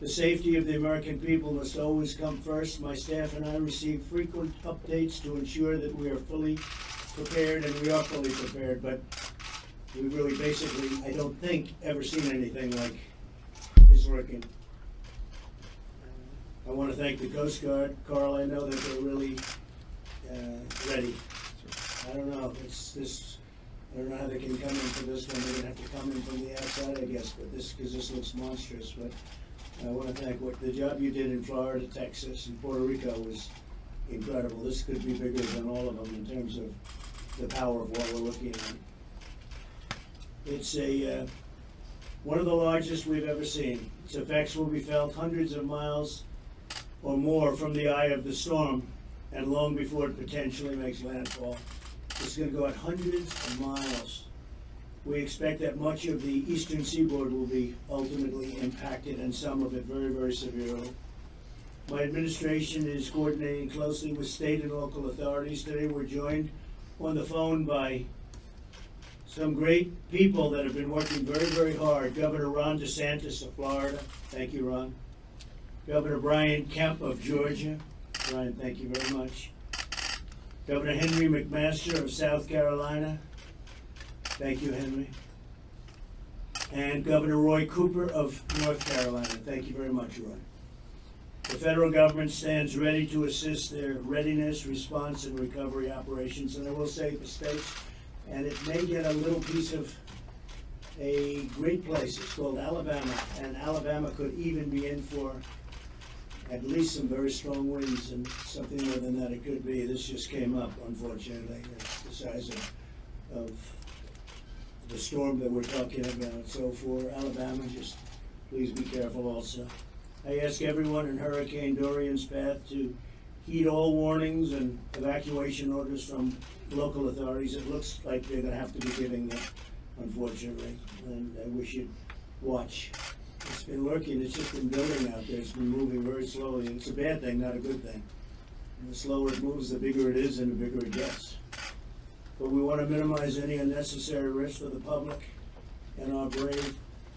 The safety of the American people must always come first. My staff and I receive frequent updates to ensure that we are fully prepared, and we are fully prepared, but we really basically, I don't think, ever seen anything like is lurking. I want to thank the Coast Guard. Carl, I know that they're really ready. I don't know, I don't know how they can come in for this one. They're going to have to come in from the outside, I guess, but because this looks monstrous. But I want to thank the job you did in Florida, Texas, and Puerto Rico was incredible. This could be bigger than all of them in terms of the power of what we're looking at. It's one of the largest we've ever seen. Its effects will be felt hundreds of miles or more from the eye of the storm, and long before it potentially makes landfall. It's going to go at hundreds of miles. We expect that much of the eastern seaboard will be ultimately impacted, and some of it very, very severely. My administration is coordinating closely with state and local authorities. Today we're joined on the phone by some great people that have been working very, very hard. Governor Ron DeSantis of Florida. Thank you, Ron. Governor Brian Kemp of Georgia. Brian, thank you very much. Governor Henry McMaster of South Carolina. Thank you, Henry. And Governor Roy Cooper of North Carolina. Thank you very much, Roy. The federal government stands ready to assist their readiness, response, and recovery operations. And I will say the states, and it may get a little piece of a great place. It's called Alabama, and Alabama could even be in for at least some very strong winds, and something more than that it could be. This just came up, unfortunately. It's the size of the storm that we're talking about. So for Alabama, just please be careful also. I ask everyone in Hurricane Dorian's path to heed all warnings and evacuation orders from local authorities. It looks like they're going to have to be giving them, unfortunately, and we should watch. It's been lurking, it's just been building out there. It's been moving very slowly. It's a bad thing, not a good thing. And the slower it moves, the bigger it is and the bigger it gets. But we want to minimize any unnecessary risk for the public and our brave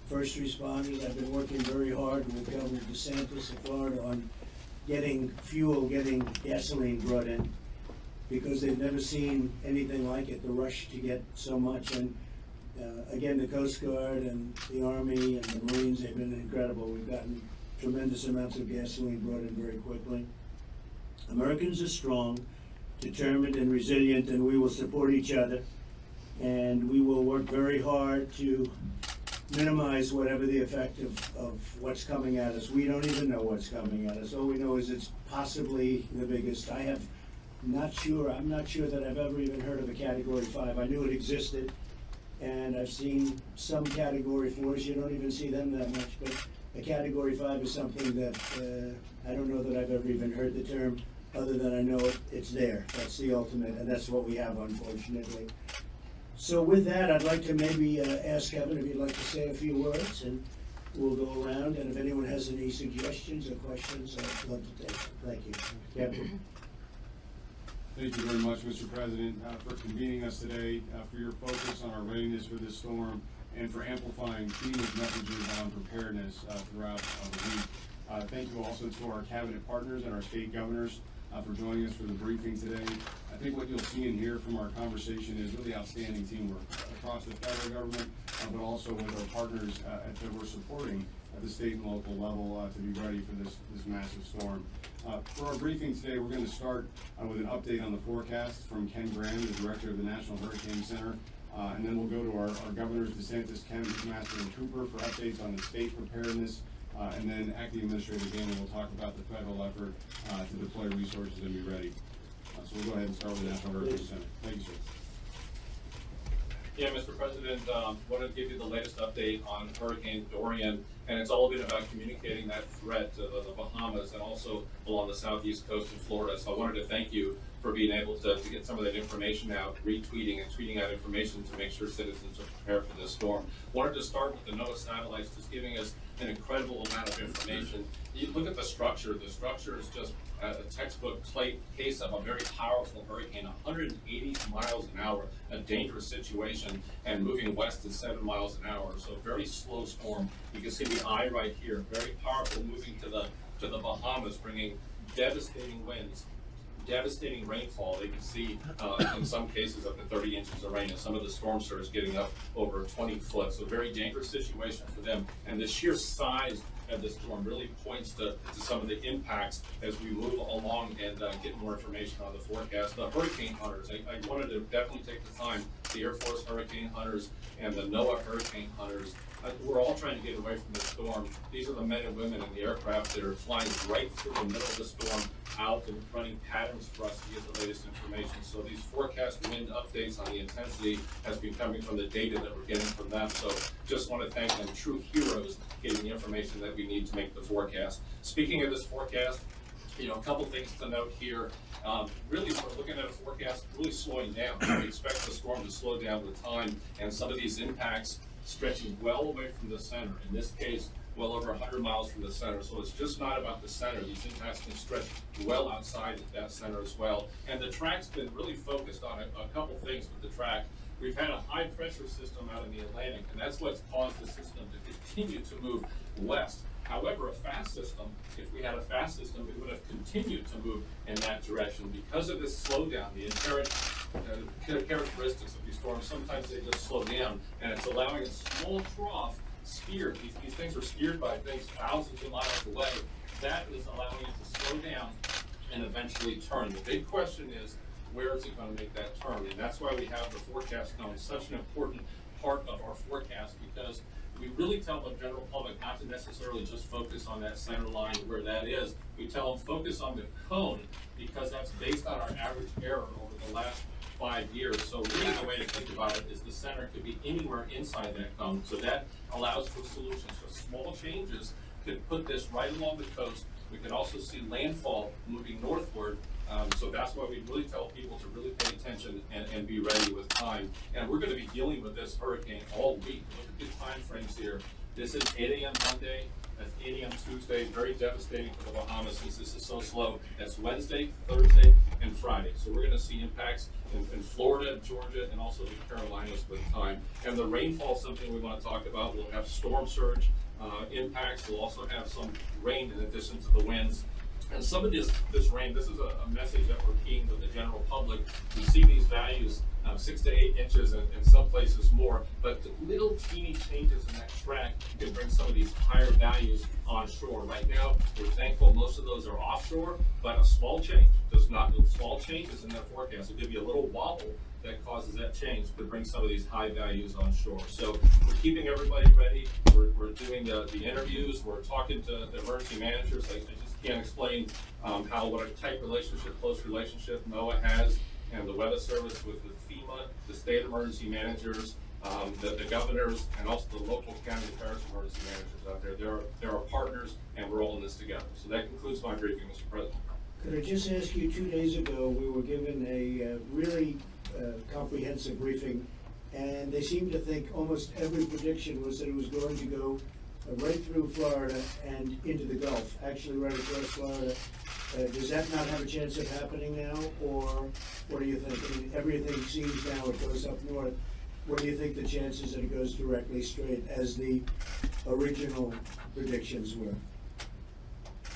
first responders. I've been working very hard with Governor DeSantis of Florida on getting fuel, getting gasoline brought in, because they've never seen anything like it, the rush to get so much. And again, the Coast Guard and the Army and the Marines, they've been incredible. We've gotten tremendous amounts of gasoline brought in very quickly. Americans are strong, determined, and resilient, and we will support each other. And we will work very hard to minimize whatever the effect of what's coming at us. We don't even know what's coming at us. All we know is it's possibly the biggest. I'm not sure that I've ever even heard of a Category 5. I knew it existed, and I've seen some Category 4s. You don't even see them that much, but a Category 5 is something that I don't know that I've ever even heard the term, other than I know it's there. That's the ultimate, and that's what we have, unfortunately. So with that, I'd like to maybe ask Kevin if you'd like to say a few words, and we'll go around, and if anyone has any suggestions or questions, I'd love to take them. Thank you. Kevin. Thank you very much, Mr. President, for convening us today, for your focus on our readiness for this storm, and for amplifying FEMA's messages on preparedness throughout the week. Thank you also to our cabinet partners and our state governors for joining us for the briefing today. I think what you'll see and hear from our conversation is really outstanding teamwork across the federal government, but also with our partners that we're supporting at the state and local level to be ready for this massive storm. For our briefing today, we're going to start with an update on the forecast from Ken Graham, the director of the National Hurricane Center, and then we'll go to our governors DeSantis, Kemp, McMaster, and Cooper for updates on the state preparedness. And then Acting Administrator Daniel will talk about the federal effort to deploy resources and be ready. So we'll go ahead and start with the National Hurricane Center. Thank you, sir. Yeah, Mr. President, wanted to give you the latest update on Hurricane Dorian, and it's all been about communicating that threat to the Bahamas and also along the southeast coast of Florida. So I wanted to thank you for being able to get some of that information out, retweeting and tweeting out information to make sure citizens are prepared for this storm. Wanted to start with the NOAA satellites, just giving us an incredible amount of information. You look at the structure is just a textbook case of a very powerful hurricane, 180 miles an hour, a dangerous situation, and moving west at 7 miles an hour. So very slow storm. You can see the eye right here, very powerful, moving to the Bahamas, bringing devastating winds, devastating rainfall. They can see in some cases up to 30 inches of rain, and some of the storm surge getting up over 20 foot. So very dangerous situation for them. And the sheer size of the storm really points to some of the impacts as we move along and get more information on the forecast. The hurricane hunters, I wanted to definitely take the time, the Air Force hurricane hunters and the NOAA hurricane hunters, we're all trying to get away from the storm. These are the men and women in the aircraft that are flying right through the middle of the storm, out and running patterns for us to get the latest information. So these forecast wind updates on the intensity has been coming from the data that we're getting from them. So just want to thank them, true heroes, getting the information that we need to make the forecast. Speaking of this forecast, a couple things to note here. Really, we're looking at a forecast really slowing down. We expect the storm to slow down with time, and some of these impacts stretching well away from the center. In this case, well over 100 miles from the center. So it's just not about the center. These impacts can stretch well outside of that center as well. And the track's been really focused on a couple things with the track. We've had a high pressure system out in the Atlantic, and that's what's caused the system to continue to move west. However, a fast system, if we had a fast system, it would have continued to move in that direction. Because of this slowdown, the inherent characteristics of these storms, sometimes they just slow down, and it's allowing a small trough steered. These things are steered by things thousands of miles away. That is allowing it to slow down and eventually turn. The big question is, where is it going to make that turn? And that's why we have the forecast come. It's such an important part of our forecast, because we really tell the general public not to necessarily just focus on that center line where that is. We tell them focus on the cone, because that's based on our average error over the last 5 years. So really the way to think about it is the center could be anywhere inside that cone. So that allows for solutions. So small changes could put this right along the coast. We can also see landfall moving northward. So that's why we really tell people to really pay attention and be ready with time. And we're going to be dealing with this hurricane all week. Look at the time frames here. This is 8 a.m. Monday. That's 8 a.m. Tuesday. Very devastating for the Bahamas since this is so slow. That's Wednesday, Thursday, and Friday. So we're going to see impacts in Florida, Georgia, and also the Carolinas with time. And the rainfall is something we want to talk about. We'll have storm surge impacts. We'll also have some rain in addition to the winds. And some of this rain, this is a message that we're keying to the general public. We see these values 6 to 8 inches and in some places more, but the little teeny changes in that track can bring some of these higher values onshore. Right now, we're thankful most of those are offshore, but a small change does not. Small changes in that forecast will give you a little wobble that causes that change to bring some of these high values onshore. So we're keeping everybody ready. We're doing the interviews. We're talking to the emergency managers. I just can't explain what a tight relationship, close relationship NOAA has, and the Weather Service with FEMA, the state emergency managers, the governors, and also the local county and parish emergency managers out there. They're our partners, and we're all in this together. So that concludes my briefing, Mr. President. Could I just ask you, 2 days ago, we were given a really comprehensive briefing, and they seemed to think almost every prediction was that it was going to go right through Florida and into the Gulf, actually right across Florida. Does that not have a chance of happening now, or what do you think? I mean, everything seems now it goes up north. What do you think the chances that it goes directly straight as the original predictions were?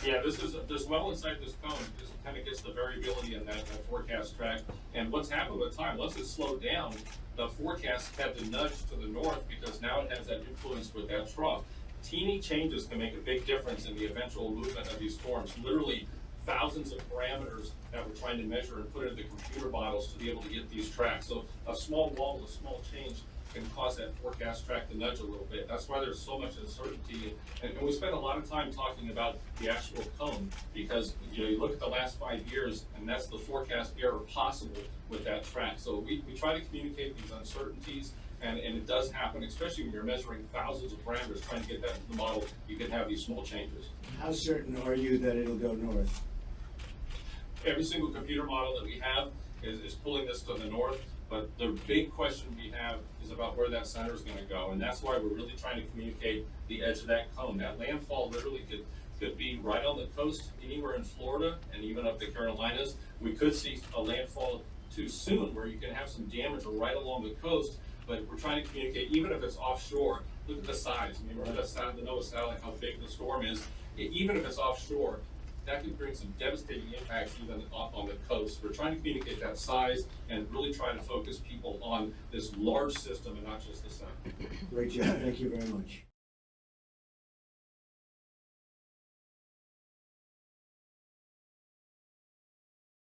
Yeah, this well inside this cone. This kind of gets the variability in that forecast track. And what's happened with time, once it slowed down, the forecast had to nudge to the north because now it has that influence with that trough. Teeny changes can make a big difference in the eventual movement of these storms. Literally thousands of parameters that we're trying to measure and put into the computer models to be able to get these tracks. So a small wobble, a small change can cause that forecast track to nudge a little bit. That's why there's so much uncertainty. And we spend a lot of time talking about the actual cone because you look at the last 5 years and that's the forecast error possible with that track. So we try to communicate these uncertainties. And it does happen, especially when you're measuring thousands of parameters, trying to get that into the model, you can have these small changes. How certain are you that it'll go north? Every single computer model that we have is pulling this to the north. But the big question we have is about where that center is gonna go, and that's why we're really trying to communicate the edge of that cone. That landfall literally could be right on the coast, anywhere in Florida, and even up the Carolinas. We could see a landfall too soon, where you can have some damage right along the coast, but we're trying to communicate, even if it's offshore, look at the size. I mean, remember the NOAA satellite, how big the storm is. Even if it's offshore, that could bring some devastating impacts even up on the coast. We're trying to communicate that size and really trying to focus people on this large system and not just the center. Great job, thank you very much.